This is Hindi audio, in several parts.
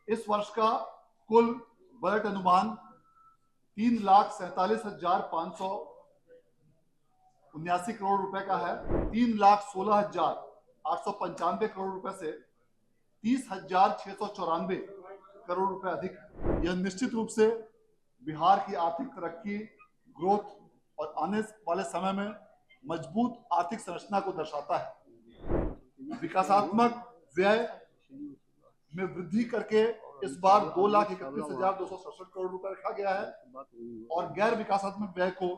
इस वर्ष का कुल बजट अनुमान 3,47,579 करोड़ रुपए का है। 3,16,895 करोड़ रुपए से 30,694 करोड़ रुपए अधिक है। यह निश्चित रूप से बिहार की आर्थिक तरक्की, ग्रोथ और आने वाले समय में मजबूत आर्थिक संरचना को दर्शाता है। विकासात्मक व्यय में वृद्धि करके इस बार 2,31,267 करोड़ रुपए रखा गया है और गैर विकासात्मक व्यय को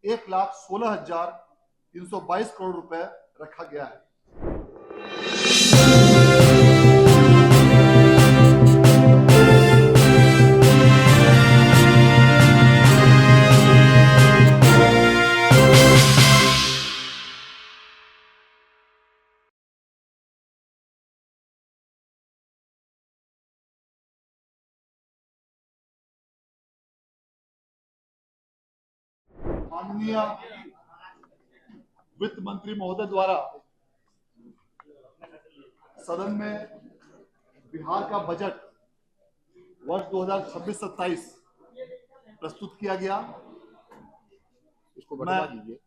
1,16,322 करोड़ रुपए रखा गया है। माननीय वित्त मंत्री महोदय द्वारा सदन में बिहार का बजट वर्ष 2026-27 प्रस्तुत किया गया। इसको बटवा दीजिए,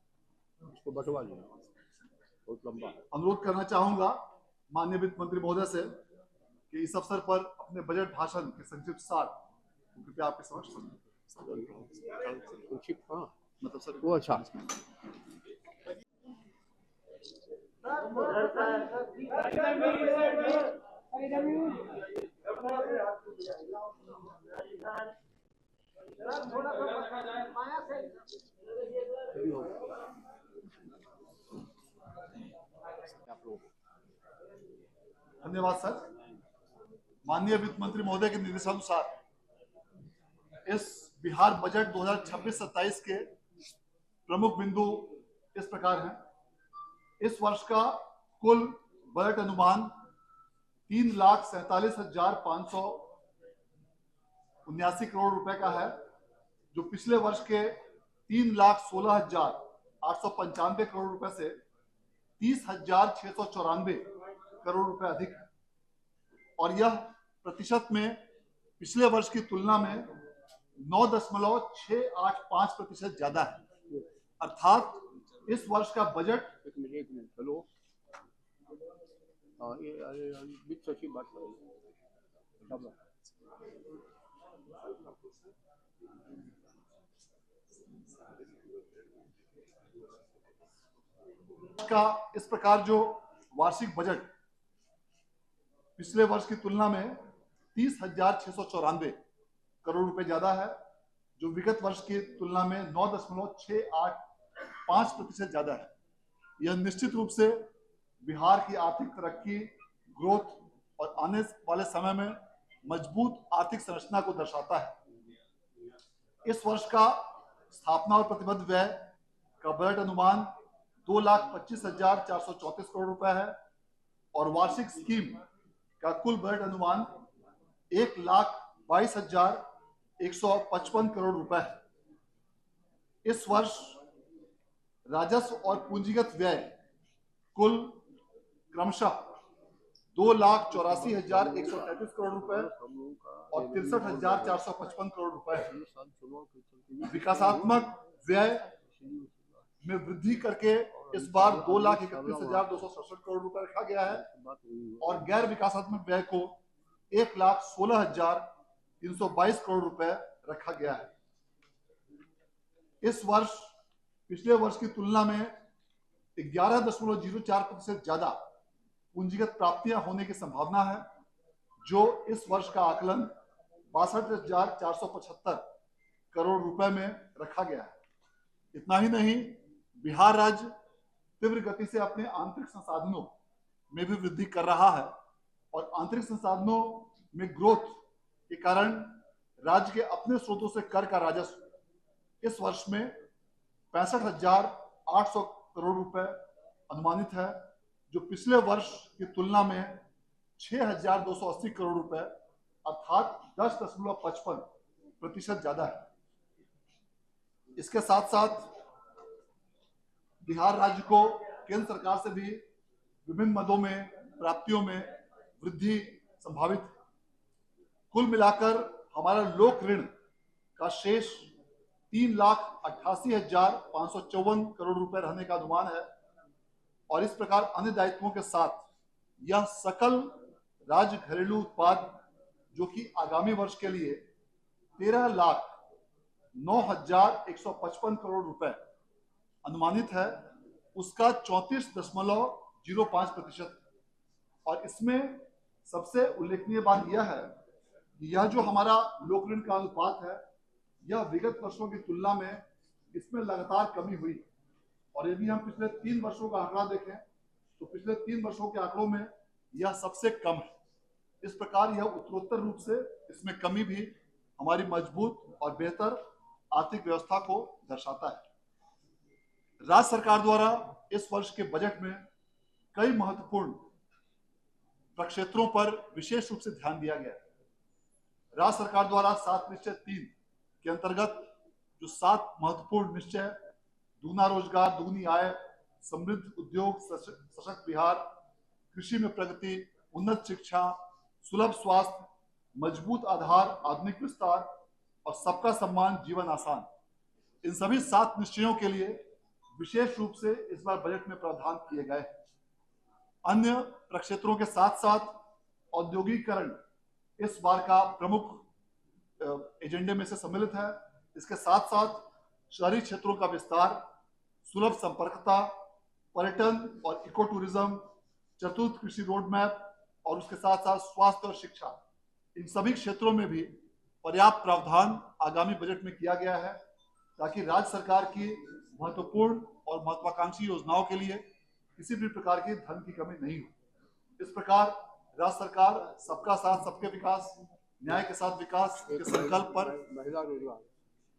बहुत लंबा है। अनुरोध करना चाहूंगा माननीय वित्त मंत्री महोदय से कि इस अवसर पर अपने बजट भाषण के संक्षिप्त सार कृपया आपके समक्ष मतलब सर वो अच्छा धन्यवाद सर। माननीय वित्त मंत्री महोदय के निर्देशानुसार इस बिहार बजट 2026-27 के प्रमुख बिंदु इस प्रकार हैं। इस वर्ष का कुल बजट अनुमान 3,47,579 करोड़ रुपए का है, जो पिछले वर्ष के 3,16,895 करोड़ रुपए से 30,694 करोड़ रुपए अधिक है और यह प्रतिशत में पिछले वर्ष की तुलना में 9.685% ज्यादा है। अर्थात इस वर्ष का बजट एक मिनट हेलो वित्त सचिव बात का इस प्रकार जो वार्षिक बजट पिछले वर्ष की तुलना में 30,694 करोड़ रुपए ज्यादा है, जो विगत वर्ष की तुलना में 9.685% ज्यादा है। यह निश्चित रूप से बिहार की आर्थिक तरक्की, ग्रोथ और आने वाले समय में मजबूत आर्थिक संरचना को दर्शाता है। इस वर्ष का स्थापना और प्रतिबद्ध व्यय का बजट अनुमान 2,25,434 करोड़ रुपए है और वार्षिक स्कीम का कुल बजट अनुमान 1,22,155 करोड़ रुपए है। इस वर्ष राजस्व और पूंजीगत व्यय कुल क्रमशः 2,84,133 करोड़ रुपए और 63,455 करोड़ रुपए है। विकासात्मक व्यय में वृद्धि करके इस बार 2,31,267 करोड़ रुपए रखा गया है और गैर विकासात्मक व्यय को 1,16,322 करोड़ रुपए रखा गया है। इस वर्ष पिछले वर्ष की तुलना में 11.04% ज्यादा पूंजीगत प्राप्तियां होने की संभावना है, जो इस वर्ष का आकलन 62,475 करोड़ रुपए में रखा गया है। इतना ही नहीं, बिहार राज्य तीव्र गति से अपने आंतरिक संसाधनों में भी वृद्धि कर रहा है और आंतरिक संसाधनों में ग्रोथ के कारण राज्य के अपने स्रोतों से कर का राजस्व इस वर्ष में 65,800 करोड़ रुपए अनुमानित है, जो पिछले वर्ष की तुलना में 6,280 करोड़ रुपए अर्थात 10.55% ज्यादा है। इसके साथ साथ बिहार राज्य को केंद्र सरकार से भी विभिन्न मदों में प्राप्तियों में वृद्धि संभावित है। कुल मिलाकर हमारा लोक ऋण का शेष 3,88,554 करोड़ रुपए रहने का अनुमान है और इस प्रकार अन्य दायित्वों के साथ यह सकल राज्य घरेलू उत्पाद जो कि आगामी वर्ष के लिए 13,09,155 करोड़ रुपए अनुमानित है, उसका 34.05% और इसमें सबसे उल्लेखनीय बात यह है कि यह जो हमारा लोक ऋण का अनुपात है यह विगत वर्षों की तुलना में इसमें लगातार कमी हुई और यदि हम पिछले 3 वर्षों का आंकड़ा देखें तो पिछले 3 वर्षों के आंकड़ों में यह सबसे कम है। इस प्रकार यह उत्तरोत्तर रूप से इसमें कमी भी हमारी मजबूत और बेहतर आर्थिक व्यवस्था को दर्शाता है। राज्य सरकार द्वारा इस वर्ष के बजट में कई महत्वपूर्ण प्रक्षेत्रों पर विशेष रूप से ध्यान दिया गया है। राज्य सरकार द्वारा 7 निश्चय 3 के अंतर्गत जो 7 महत्वपूर्ण निश्चय दुगना रोजगार, दुगनी आय, समृद्ध उद्योग, सशक्त बिहार, कृषि में प्रगति, उन्नत शिक्षा, सुलभ स्वास्थ्य, मजबूत आधार, आधुनिक विस्तार और सबका सम्मान, जीवन आसान, इन सभी 7 निश्चयों के लिए विशेष रूप से इस बार बजट में प्रावधान किए गए हैं। अन्य प्रक्षेत्रों के साथ साथ औद्योगिकीकरण इस बार का प्रमुख एजेंडे में से सम्मिलित है। इसके साथ साथ शहरी क्षेत्रों का विस्तार, सुलभ संपर्कता, पर्यटन और इको टूरिज्म, चतुर्थ कृषि रोड मैप और उसके साथ साथ स्वास्थ्य और शिक्षा, इन सभी क्षेत्रों में भी पर्याप्त प्रावधान आगामी बजट में किया गया है ताकि राज्य सरकार की महत्वपूर्ण और महत्वाकांक्षी योजनाओं के लिए किसी भी प्रकार की धन की कमी नहीं हो। इस प्रकार राज्य सरकार सबका साथ सबके विकास, न्याय के साथ विकास के संकल्प पर महिला रोजगार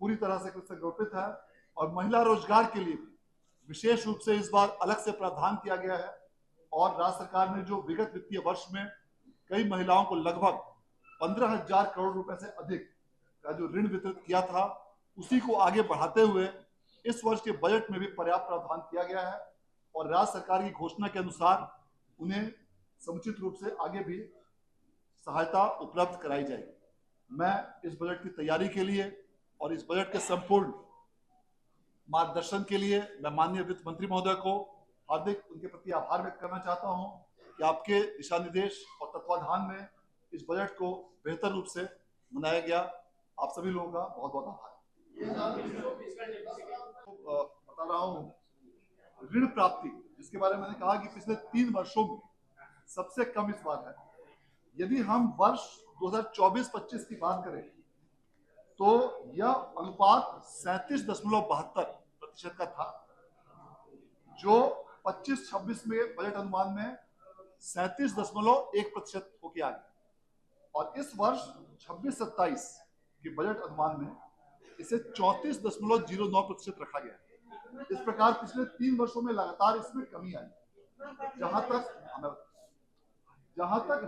पूरी तरह से समर्पित है और महिला रोजगार के लिए विशेष रूप से इस बार अलग से प्रावधान किया गया है और राज्य सरकार ने जो विगत वित्तीय वर्ष में कई महिलाओं को लगभग 15,000 करोड़ रुपए से अधिक का जो ऋण वितरित किया था उसी को आगे बढ़ाते हुए इस वर्ष के बजट में भी पर्याप्त प्रावधान किया गया है और राज्य सरकार की घोषणा के अनुसार उन्हें समुचित रूप से आगे भी सहायता उपलब्ध कराई जाएगी। मैं इस बजट की तैयारी के लिए और इस बजट के संपूर्ण मार्गदर्शन के लिए मैं माननीय वित्त मंत्री महोदय को हार्दिक उनके प्रति आभार व्यक्त करना चाहता हूं कि आपके दिशा निर्देश और तत्वाधान में इस बजट को बेहतर रूप से मनाया गया। आप सभी लोगों का बहुत बहुत आभार। बता रहा हूं ऋण प्राप्ति, जिसके बारे में मैंने कहा कि पिछले 3 वर्षों में सबसे कम इस बार है। यदि हम वर्ष 2024-25 की बात करें तो यह अनुपात 37.72% का था, जो 25-26 में बजट अनुमान में 37.1% होकर आ गया और इस वर्ष 26-27 के बजट अनुमान में इसे 34.09% रखा गया। इस प्रकार पिछले 3 वर्षों में लगातार इसमें कमी आई। जहां तक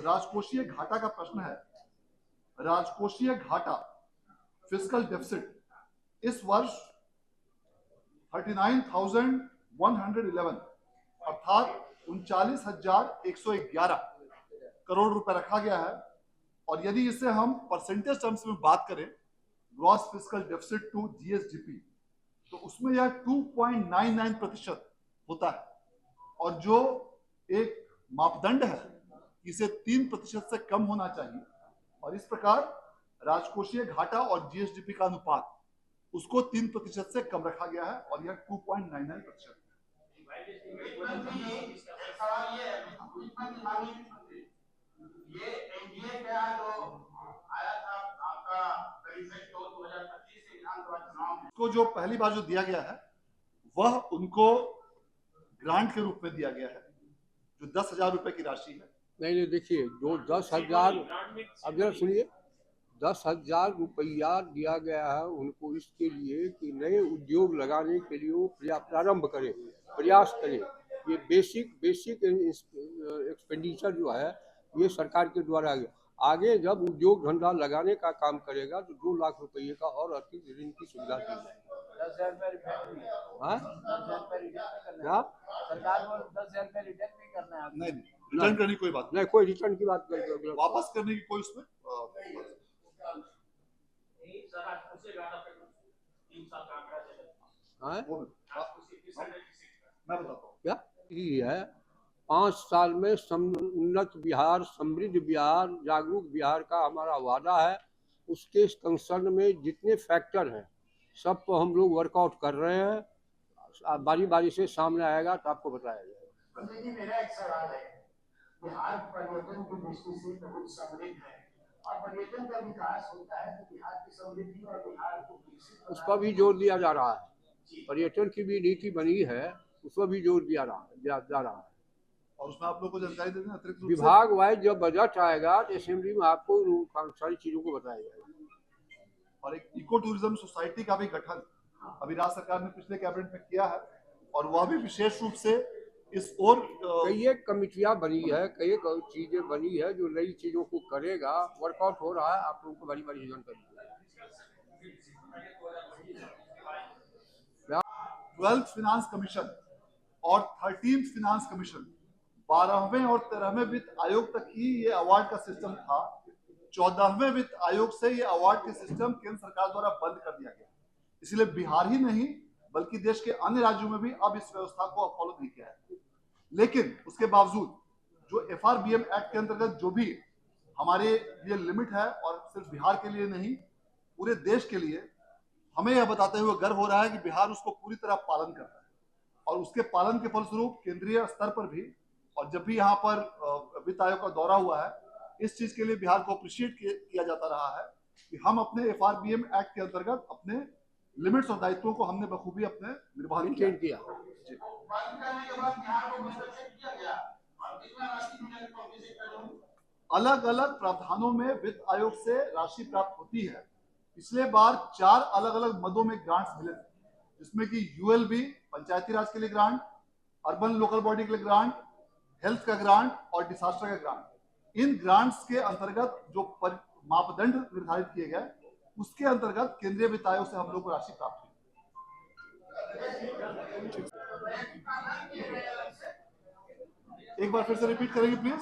राजकोषीय घाटा का प्रश्न है, राजकोषीय घाटा फिस्कल डेफिसिट इस वर्ष 39,111 अर्थात 39,111 करोड़ रुपए रखा गया है और यदि इसे हम परसेंटेज टर्म्स में बात करें gross fiscal deficit to GSDP तो उसमें यह 2.99% होता है और जो एक मापदंड है इसे 3% से कम होना चाहिए और इस प्रकार राजकोषीय घाटा और जीएसडीपी का अनुपात उसको 3% से कम रखा गया है और यह 2.99%। को जो पहली बार जो दिया गया है वह उनको ग्रांट के रूप में दिया गया है जो 10,000 रुपए की राशि है। नहीं देखिए, जो 10,000, अब जरा सुनिए, 10,000 रुपया दिया गया है उनको इसके लिए कि नए उद्योग लगाने के लिए वो प्रारंभ करें, प्रयास करें। ये बेसिक एक्सपेंडिचर जो है ये सरकार के द्वारा आगे जब उद्योग धंधा लगाने का काम करेगा तो 2 लाख रुपये का और अतिरिक्त ऋण की सुविधा दी जाएगी। 10,000 रुपये रिटर्न भी है। हाँ? 10,000 रुपये रिटर्न भी करना क्या? है। सरकार को 10,000 रुपये रिटर्न भी करना है। नहीं रिटर्न करने की कोई बात नहीं, कोई रिटर्न की बात नहीं, नहीं, वापस करने की कोई उसमें हाँ? वो मैं बताता हूँ। क्या ये है 5 साल में उन्नत बिहार, समृद्ध बिहार, जागरूक बिहार का हमारा वादा है। उसके कंसर्न में जितने फैक्टर हैं सब पर हम लोग वर्कआउट कर रहे हैं। बारी बारी से सामने आएगा तो आपको बताया जाएगा। जी मेरा एक सवाल है, बिहार पर्यटन की दृष्टि से बहुत समृद्ध है और पर्यटन का विकास होता है तो बिहार की समृद्धि और बिहार को विकसित उस पर भी जोर दिया जा रहा है। पर्यटन की भी नीति बनी है, उस पर भी जोर दिया जा रहा है। और उसमें आप लोग को जानकारी दे दें अतिरिक्त रूप से। विभाग वाइज जब बजट आएगा तो असेंबली में आपको सारी चीजों को बताया जाएगा। और एक इको टूरिज्म सोसाइटी का भी गठन अभी राज्य सरकार ने पिछले कैबिनेट में किया है और वह भी विशेष रूप से इस और कई एक कमिटियां बनी है, कई एक चीजें बनी है जो नई चीजों को करेगा, वर्कआउट हो रहा है। आप लोगों को बारी बारी जानकारी 12th फिनांस कमीशन और 13th फिनांस कमीशन 12वें और 13वें वित्त आयोग तक ही ये अवार्ड का सिस्टम था। 14वें वित्त आयोग से ये अवार्ड के सिस्टम केंद्र सरकार द्वारा बंद कर दिया गया। इसलिए बिहार ही नहीं बल्कि देश के अन्य राज्यों में भी अब इस व्यवस्था को फॉलो नहीं किया है। लेकिन उसके बावजूद जो FRBM एक्ट के अंतर्गत जो भी हमारे ये लिमिट है और सिर्फ बिहार के लिए नहीं पूरे देश के लिए, हमें यह बताते हुए गर्व हो रहा है कि बिहार उसको पूरी तरह पालन कर रहा है। और उसके पालन के फलस्वरूप केंद्रीय स्तर पर भी और जब भी यहाँ पर वित्त आयोग का दौरा हुआ है इस चीज के लिए बिहार को अप्रिशिएट किया जाता रहा है कि हम अपने FRBM एक्ट के अंतर्गत अपने लिमिट्स और दायित्वों को हमने बखूबी अपने निर्वाह किया। अलग अलग प्रावधानों में वित्त आयोग से राशि प्राप्त होती है। पिछले बार 4 अलग अलग मदों में ग्रांट्स मिले थे, जिसमें कि ULB पंचायती राज के लिए ग्रांट, अर्बन लोकल बॉडी के लिए ग्रांट, हेल्थ का ग्रांट और डिजास्टर का ग्रांट। इन ग्रांट्स के अंतर्गत जो मापदंड निर्धारित किए गए उसके अंतर्गत केंद्रीय वित्त आयोग से हम लोग को राशि प्राप्त हुई। एक बार फिर से रिपीट करेंगे प्लीज।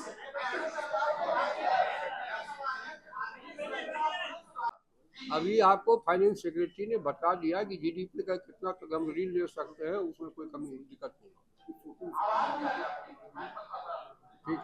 अभी आपको फाइनेंस सेक्रेटरी ने बता दिया कि GDP का कितना तक हम ऋण ले सकते हैं, उसमें कोई कमी दिक्कत नहीं। ठीक।